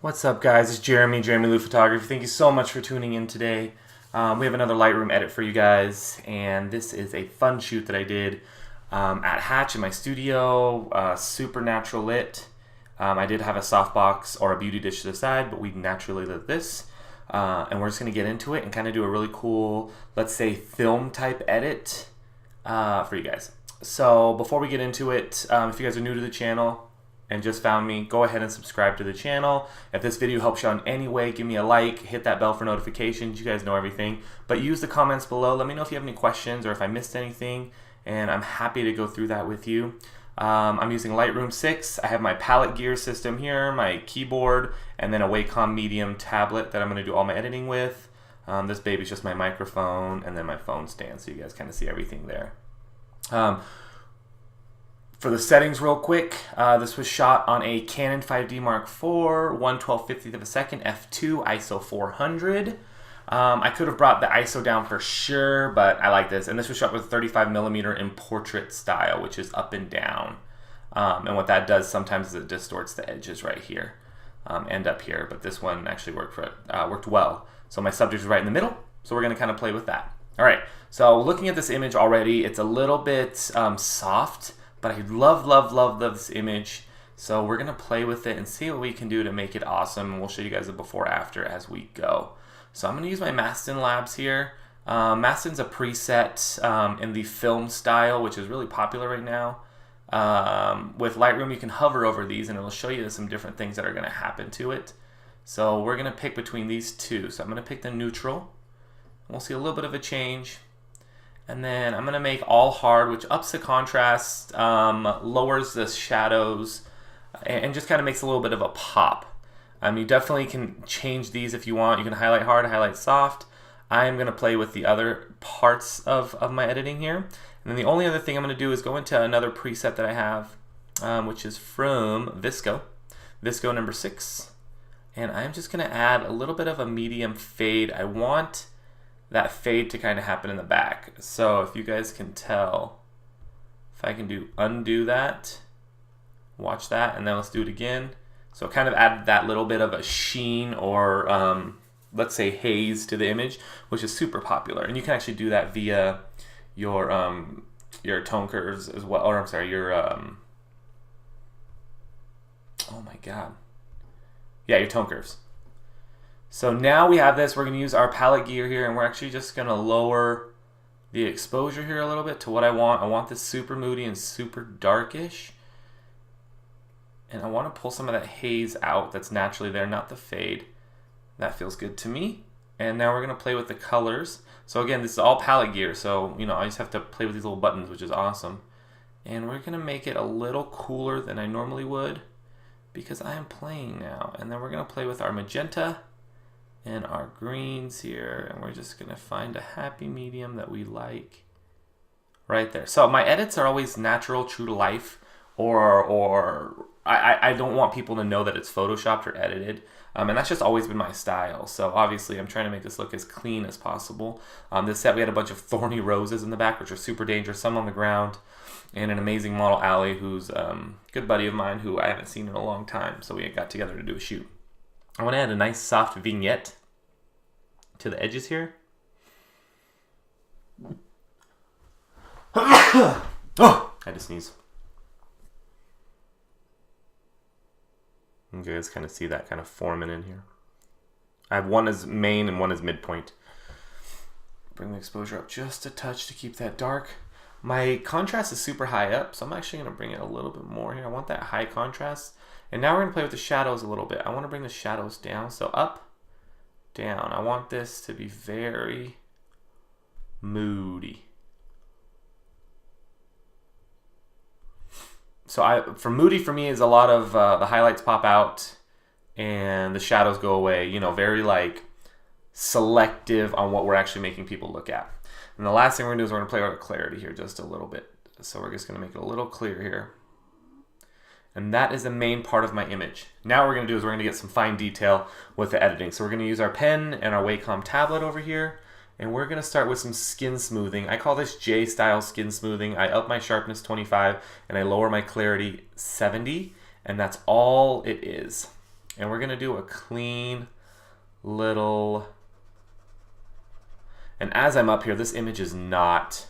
What's up, guys? It's Jeramie, Jeramie Lou Photography. Thank you so much for tuning in today. We have another Lightroom edit for you guys, and this is a fun shoot that I did at Hatch in my studio, super natural lit. I did have a softbox or a beauty dish to the side, but we naturally lit this. And we're just going to get into it and kind of do a really cool, let's say, film type edit for you guys. So before we get into it, if you guys are new to the channel, and just found me, go ahead and subscribe to the channel. If this video helps you out in any way, give me a like, hit that bell for notifications. You guys know everything. But use the comments below. Let me know if you have any questions or if I missed anything, and I'm happy to go through that with you. I'm using Lightroom 6. I have my palette gear system here, my keyboard, and then a Wacom medium tablet that I'm going to do all my editing with. This baby's just my microphone, and then my phone stand, so you guys kind of see everything there. For the settings real quick, this was shot on a Canon 5D Mark IV, 1/1250th of a second, f2, ISO 400. I could have brought the ISO down for sure, but I like this. And this was shot with 35mm in portrait style, which is up and down. And what that does sometimes is it distorts the edges right here and up here. But this one actually worked well. So my subject is right in the middle, so we're going to kind of play with that. All right, so looking at this image already, it's a little bit soft. But I love this image. So we're gonna play with it and see what we can do to make it awesome. And we'll show you guys the before after as we go. So I'm gonna use my Mastin Labs here. Mastin's a preset in the film style, which is really popular right now. With Lightroom, you can hover over these and it'll show you some different things that are gonna happen to it. So we're gonna pick between these two. So I'm gonna pick the neutral. We'll see a little bit of a change. And then I'm going to make all hard, which ups the contrast, lowers the shadows, and just kind of makes a little bit of a pop. You definitely can change these if you want. You can highlight hard, highlight soft. I'm going to play with the other parts of my editing here. And then the only other thing I'm going to do is go into another preset that I have, which is from Visco number 6. And I'm just going to add a little bit of a medium fade. I want that fade to kind of happen in the back. So if you guys can tell, if I can undo that, watch that, and then let's do it again. So it kind of added that little bit of a sheen or let's say haze to the image, which is super popular. And you can actually do that via your tone curves as well, or I'm sorry, your oh my god, yeah, your tone curves. So now we have this, we're going to use our palette gear here, and we're actually just going to lower the exposure here a little bit to what I want. I want this super moody and super darkish. And I want to pull some of that haze out that's naturally there, not the fade. That feels good to me. And now we're going to play with the colors. So again, this is all palette gear, so I just have to play with these little buttons, which is awesome. And we're going to make it a little cooler than I normally would because I am playing now. And then we're going to play with our magenta and our greens here, and we're just gonna find a happy medium that we like right there. So my edits are always natural, true to life, or I don't want people to know that it's photoshopped or edited, and that's just always been my style. So obviously I'm trying to make this look as clean as possible. This set we had a bunch of thorny roses in the back, which are super dangerous, some on the ground, and an amazing model, Allie, who's a good buddy of mine who I haven't seen in a long time, so we got together to do a shoot. I want to add a nice soft vignette to the edges here. Oh, I had to sneeze. You guys kind of see that kind of forming in here. I have one as main and one as midpoint. Bring the exposure up just a touch to keep that dark. My contrast is super high up, so I'm actually going to bring it a little bit more here. I want that high contrast. And now we're going to play with the shadows a little bit. I want to bring the shadows down. So up, down. I want this to be very moody. So for moody for me is a lot of the highlights pop out and the shadows go away. Very like selective on what we're actually making people look at. And the last thing we're going to do is we're going to play with clarity here just a little bit. So we're just going to make it a little clear here. And that is the main part of my image. Now what we're going to do is we're going to get some fine detail with the editing. So we're going to use our pen and our Wacom tablet over here. And we're going to start with some skin smoothing. I call this J-style skin smoothing. I up my sharpness 25 and I lower my clarity 70. And that's all it is. And we're going to do a clean little... And as I'm up here, this image is not...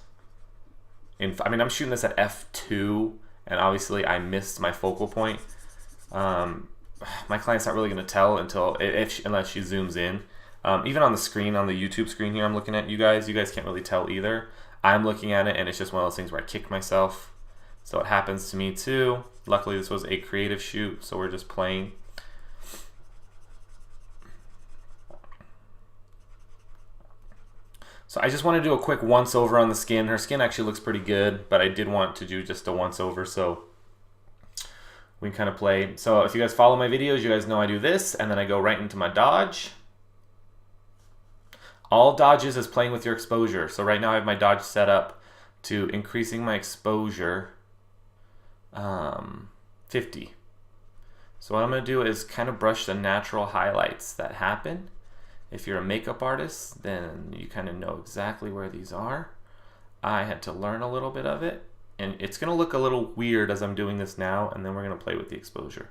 I mean, I'm shooting this at f2, and obviously I missed my focal point. My client's not really going to tell until unless she zooms in. Even on the screen, on the YouTube screen here, I'm looking at you guys can't really tell either. I'm looking at it, and it's just one of those things where I kick myself. So it happens to me too. Luckily, this was a creative shoot, so we're just playing. So I just want to do a quick once over on the skin. Her skin actually looks pretty good, but I did want to do just a once over so we can kind of play. So if you guys follow my videos, you guys know I do this, and then I go right into my dodge. All dodges is playing with your exposure. So right now I have my dodge set up to increasing my exposure 50. So what I'm going to do is kind of brush the natural highlights that happen. If you're a makeup artist, then you kind of know exactly where these are. I had to learn a little bit of it, and it's going to look a little weird as I'm doing this now, and then we're going to play with the exposure.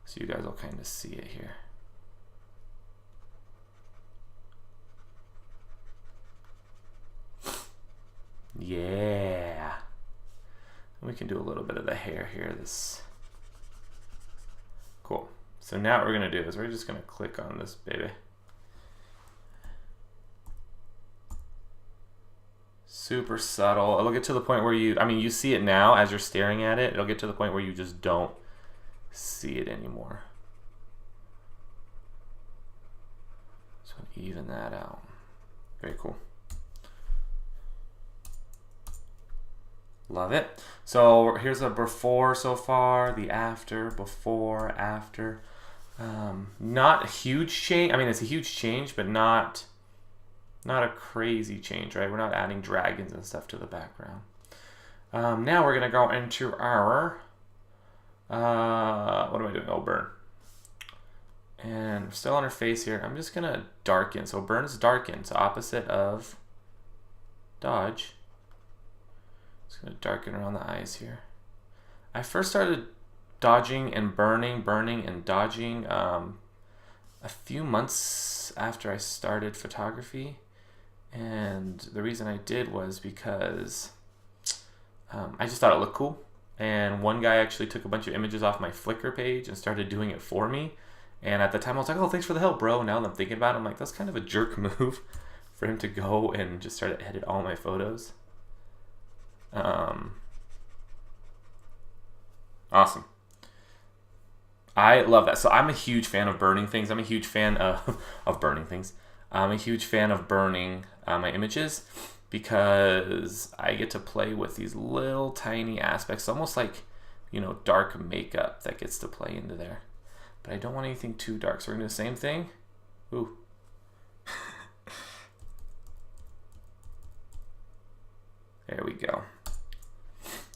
So you guys will kind of see it here. Yeah. We can do a little bit of the hair here. This cool. So now what we're going to do is we're just going to click on this baby. Super subtle. It'll get to the point where you see it now as you're staring at it. It'll get to the point where you just don't see it anymore. So even that out. Very cool. Love it. So here's a before so far, the after, before, after. Not a huge change. I mean, it's a huge change, but not a crazy change, right? We're not adding dragons and stuff to the background. Now we're gonna go into our, what am I doing? Oh, burn. And we're still on her face here. I'm just gonna darken. So burn is darken. So opposite of dodge. Just gonna darken around the eyes here. I first started dodging and burning and dodging a few months after I started photography. And the reason I did was because I just thought it looked cool. And one guy actually took a bunch of images off my Flickr page and started doing it for me. And at the time I was like, oh, thanks for the help, bro. Now that I'm thinking about it, I'm like, that's kind of a jerk move for him to go and just start to edit all my photos. Awesome. I love that. So I'm a huge fan of burning things. I'm a huge fan of burning things. I'm a huge fan of burning my images because I get to play with these little tiny aspects, almost like, you know, dark makeup that gets to play into there. But I don't want anything too dark, so we're gonna do the same thing. Ooh. There we go.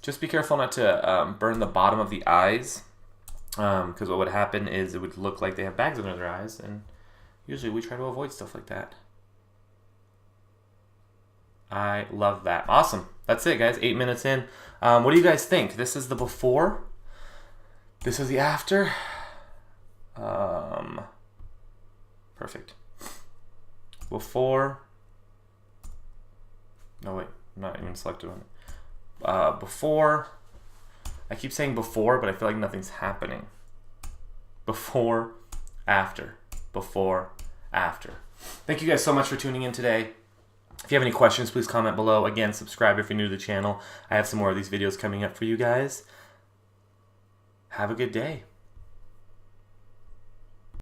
Just be careful not to burn the bottom of the eyes, because what would happen is it would look like they have bags under their eyes, and usually we try to avoid stuff like that. I love that. Awesome. That's it, guys. 8 minutes in. What do you guys think? This is the before. This is the after. Perfect. Before. No, wait. I'm not even selected on it. Before. I keep saying before, but I feel like nothing's happening. Before, after. Before, after. Thank you guys so much for tuning in today. If you have any questions, please comment below. Again, subscribe if you're new to the channel. I have some more of these videos coming up for you guys. Have a good day.